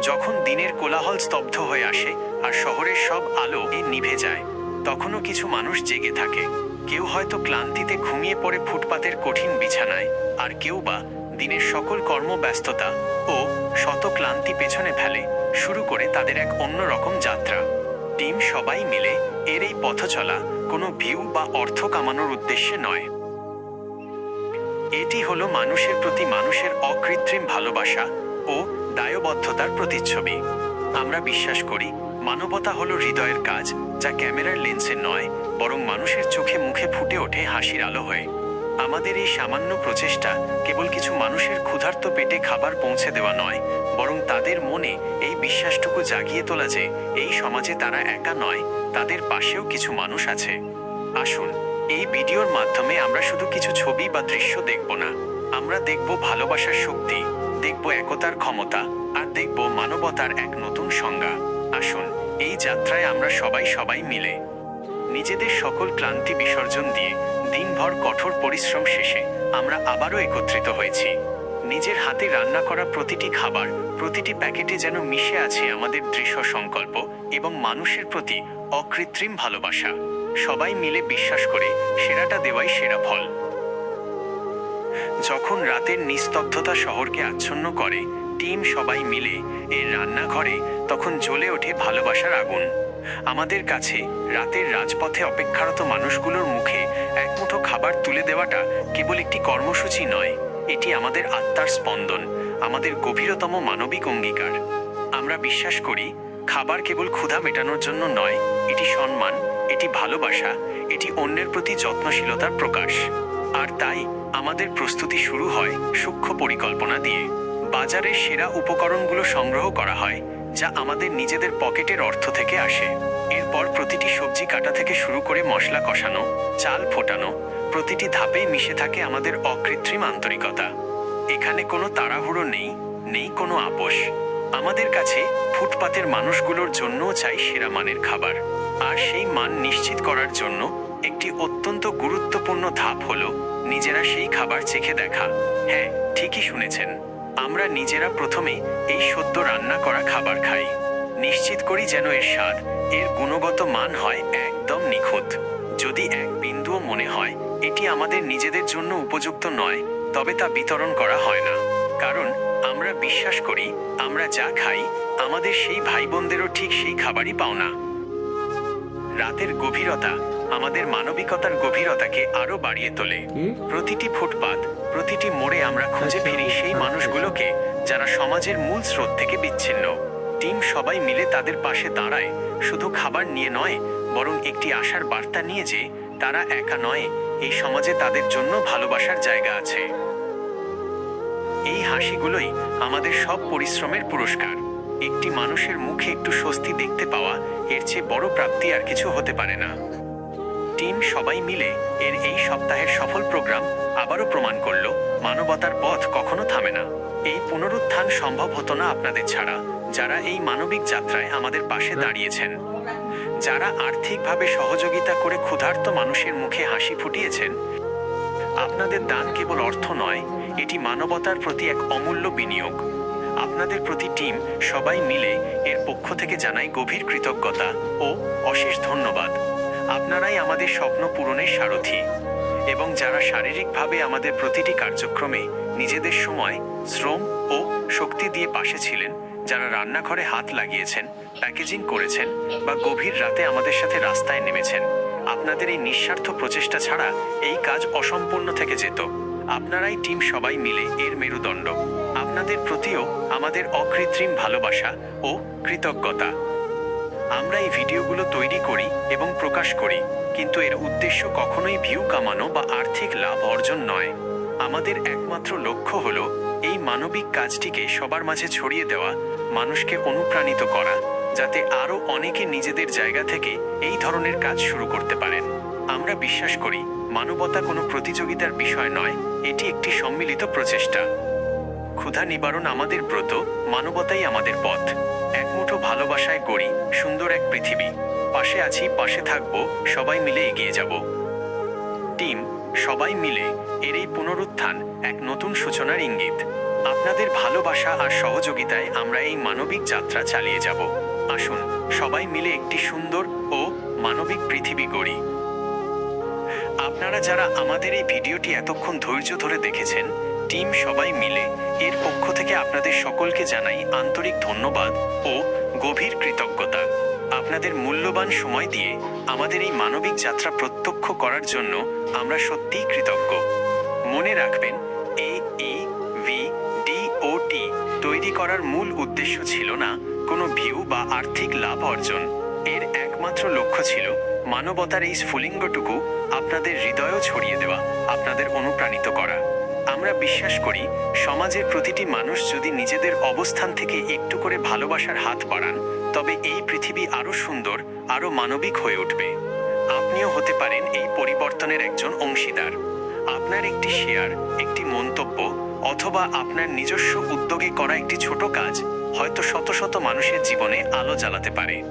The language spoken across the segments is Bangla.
যখন দিনের কোলাহল স্তব্ধ হয়ে আসে আর শহরের সব আলো নিভে যায়, তখনও কিছু মানুষ জেগে থাকে। কেউ হয়তো ক্লান্তিতে ঘুমিয়ে পড়ে ফুটপাতের কঠিন বিছানায়, আর কেউ বা দিনের সকল কর্মব্যস্ততা ও শত ক্লান্তি পেছনে ফেলে শুরু করে তাদের এক অন্যরকম যাত্রা। টিম সবাই মিলে এর এই পথ চলা কোনো ভিউ বা অর্থ কামানোর উদ্দেশ্যে নয়। এটি হলো মানুষের প্রতি মানুষের অকৃত্রিম ভালোবাসা ও দায়বদ্ধতার প্রতিচ্ছবি। আমরা বিশ্বাস করি মানবতা হলো হৃদয়ের কাজ, যা ক্যামেরার লেন্সে নয়, বরং মানুষের চোখে মুখে ফুটে ওঠে হাসির আলো হয়ে। আমাদের এই সামান্য প্রচেষ্টা কেবল কিছু মানুষের ক্ষুধার্ত পেটে খাবার পৌঁছে দেওয়া নয়, বরং তাদের মনে এই বিশ্বাসটুকু জাগিয়ে তোলা যে এই সমাজে তারা একা নয়, তাদের পাশেও কিছু মানুষ আছে। আসুন, এই ভিডিওর মাধ্যমে আমরা শুধু কিছু ছবি বা দৃশ্য দেখব না, আমরা দেখব ভালোবাসার শক্তি, দেখব একতার ক্ষমতা, আর দেখব মানবতার এক নতুন সংজ্ঞা। আসুন, এই যাত্রায় আমরা সবাই মিলে নিজেদের সকল ক্লান্তি বিসর্জন দিয়ে দিনভর কঠোর পরিশ্রম শেষে আমরা আবারও একত্রিত হয়েছি। নিজের হাতে রান্না করা প্রতিটি খাবার, প্রতিটি প্যাকেটে যেন মিশে আছে আমাদের দৃঢ় সংকল্প এবং মানুষের প্রতি অকৃত্রিম ভালোবাসা। সবাই মিলে বিশ্বাস করে সেরাটা দেওয়াই সেরা ফল। যখন রাতের নিস্তব্ধতা শহরকে আচ্ছন্ন করে, টিম সবাই মিলে এর রান্নাঘরে তখন জ্বলে ওঠে ভালোবাসার আগুন। আমাদের কাছে রাতের রাজপথে অপেক্ষারত মানুষগুলোর মুখে এক মুঠো খাবার তুলে দেওয়াটা কেবল একটি কর্মসূচি নয়, এটি আমাদের আত্মার স্পন্দন, আমাদের গভীরতম মানবিক অঙ্গীকার। আমরা বিশ্বাস করি খাবার কেবল ক্ষুধা মেটানোর জন্য নয়, এটি সম্মান, এটি ভালোবাসা, এটি অন্যের প্রতি যত্নশীলতার প্রকাশ। আর তাই আমাদের প্রস্তুতি শুরু হয় সূক্ষ্ম পরিকল্পনা দিয়ে। বাজারের সেরা উপকরণগুলো সংগ্রহ করা হয়, যা আমাদের নিজেদের পকেটের অর্থ থেকে আসে। এরপর প্রতিটি সবজি কাটা থেকে শুরু করে মশলা কষানো, চাল ফোটানো, প্রতিটি ধাপেই মিশে থাকে আমাদের অকৃত্রিম আন্তরিকতা। এখানে কোনো তাড়াহুড়ো নেই কোনো আপোষ। আমাদের কাছে ফুটপাতের মানুষগুলোর জন্যও চাই সেরা মানের খাবার, আর সেই মান নিশ্চিত করার জন্য একটি অত্যন্ত গুরুত্বপূর্ণ ধাপ হলো নিজেরা সেই খাবার চেখে দেখা। হ্যাঁ, ঠিকই শুনেছেন, আমরা নিজেরা প্রথমে এই সদ্য রান্না করা খাবার খাই, নিশ্চিত করি যেন এর স্বাদ, এর গুণগত মান হয় একদম নিখুঁত। যদি এক বিন্দুও মনে হয় এটি আমাদের নিজেদের জন্য উপযুক্ত নয়, তবে তা বিতরণ করা হয় না। কারণ আমরা বিশ্বাস করি আমরা যা খাই আমাদের সেই ভাই বোনদেরও ঠিক সেই খাবারই পাওনা। রাতের গভীরতা আমাদের মানবিকতার গভীরতাকে আরো বাড়িয়ে তোলে। প্রতিটি ফুটপাত, প্রতিটি মোড়ে আমরা খুঁজে ফিরি সেই মানুষগুলোকে যারা সমাজের মূল স্রোত থেকে বিচ্ছিন্ন। টিম সবাই মিলে তাদের পাশে দাঁড়ায়, শুধু খাবার নিয়ে নয়, বরং একটি আশার বার্তা নিয়ে যে তারা একা নয়, এই সমাজে তাদের জন্য ভালোবাসার জায়গা আছে। এই হাসিগুলোই আমাদের সব পরিশ্রমের পুরস্কার। একটি মানুষের মুখে একটু স্বস্তি দেখতে পাওয়া, এর চেয়ে বড় প্রাপ্তি আর কিছু হতে পারে না। টিম সবাই মিলে এর এই সপ্তাহের সফল প্রোগ্রাম আবারও প্রমাণ করল মানবতার পথ কখনো থামে না। এই পুনরুত্থান সম্ভব হতো না আপনাদের ছাড়া, যারা এই মানবিক যাত্রায় আমাদের পাশে দাঁড়িয়েছেন, যারা আর্থিকভাবে সহযোগিতা করে ক্ষুধার্ত মানুষের মুখে হাসি ফুটিয়েছেন। আপনাদের দান কেবল অর্থ নয়, এটি মানবতার প্রতি এক অমূল্য বিনিয়োগ। আপনাদের প্রতি টিম সবাই মিলে এর পক্ষ থেকে জানাই গভীর কৃতজ্ঞতা ও অশেষ ধন্যবাদ। আপনারাই আমাদের স্বপ্ন পূরণের সারথি, এবং যারা শারীরিকভাবে আমাদের প্রতিটি কার্যক্রমে নিজেদের সময়, শ্রম ও শক্তি দিয়ে পাশে ছিলেন, যারা রান্নাঘরে হাত লাগিয়েছেন, প্যাকেজিং করেছেন বা গভীর রাতে আমাদের সাথে রাস্তায় নেমেছেন। আপনাদের এই নিঃস্বার্থ প্রচেষ্টা ছাড়া এই কাজ অসম্পূর্ণ থেকে যেত। আপনারাই টিম সবাই মিলে এর মেরুদণ্ড। আপনাদের প্রতিও আমাদের অকৃত্রিম ভালোবাসা ও কৃতজ্ঞতা। আমরা এই ভিডিওগুলো তৈরি করি এবং প্রকাশ করি, কিন্তু এর উদ্দেশ্য কখনোই ভিউ কামানো বা আর্থিক লাভ অর্জন নয়। আমাদের একমাত্র লক্ষ্য হলো এই মানবিক কাজটিকে সবার মাঝে ছড়িয়ে দেওয়া, মানুষকে অনুপ্রাণিত করা, যাতে আরও অনেকে নিজেদের জায়গা থেকে এই ধরনের কাজ শুরু করতে পারেন। আমরা বিশ্বাস করি মানবতা কোনো প্রতিযোগিতার বিষয় নয়, এটি একটি সম্মিলিত প্রচেষ্টা। ক্ষুধা নিবারণ আমাদের ব্রত, মানবতাই আমাদের পথ। এক মুঠো ভালোবাসায় গড়ি সুন্দর এক পৃথিবী। পাশে আছি, পাশে থাকবো, সবাই মিলে এগিয়ে যাব। টিম সবাই মিলে এর এই পুনরুত্থান এক নতুন সূচনার ইঙ্গিত। আপনাদের ভালোবাসা আর সহযোগিতায় আমরা এই মানবিক যাত্রা চালিয়ে যাব। আসুন সবাই মিলে একটি সুন্দর ও মানবিক পৃথিবী গড়ি। আপনারা যারা আমাদের এই ভিডিওটি এতক্ষণ ধৈর্য ধরে দেখেছেন, টিম সবাই মিলে এর পক্ষ থেকে আপনাদের সকলকে জানাই আন্তরিক ধন্যবাদ ও গভীর কৃতজ্ঞতা। আপনাদের মূল্যবান সময় দিয়ে আমাদের এই মানবিক যাত্রা প্রত্যক্ষ করার জন্য আমরা সত্যিই কৃতজ্ঞ। মনে রাখবেন, AEVDOT তৈরি করার মূল উদ্দেশ্য ছিল না কোনো ভিউ বা আর্থিক লাভ অর্জন। এর একমাত্র লক্ষ্য ছিল মানবতার এই স্ফুলিঙ্গটুকু আপনাদের হৃদয়েও ছড়িয়ে দেওয়া, আপনাদের অনুপ্রাণিত করা। আমরা বিশ্বাস করি, সমাজের প্রতিটি মানুষ যদি নিজেদের অবস্থান থেকে একটু করে ভালোবাসার হাত বাড়ান, তবে এই পৃথিবী আরও সুন্দর, আরও মানবিক হয়ে উঠবে। আপনিও হতে পারেন এই পরিবর্তনের একজন অংশীদার। আপনার একটি শেয়ার, একটি মন্তব্য অথবা আপনার নিজস্ব উদ্যোগে করা একটি ছোট কাজ হয়তো শত শত মানুষের জীবনে আলো জ্বালাতে পারে।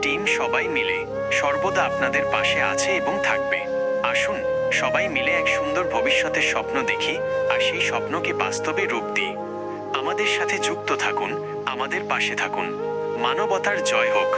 টিম সবাই মিলে সর্বদা আপনাদের পাশে আছে এবং থাকবে। আসুন সবাই মিলে এক সুন্দর ভবিষ্যতের স্বপ্ন দেখি আর সেই স্বপ্নকে বাস্তবে রূপ দিই। আমাদের সাথে যুক্ত থাকুন, আমাদের পাশে থাকুন। মানবতার জয় হোক।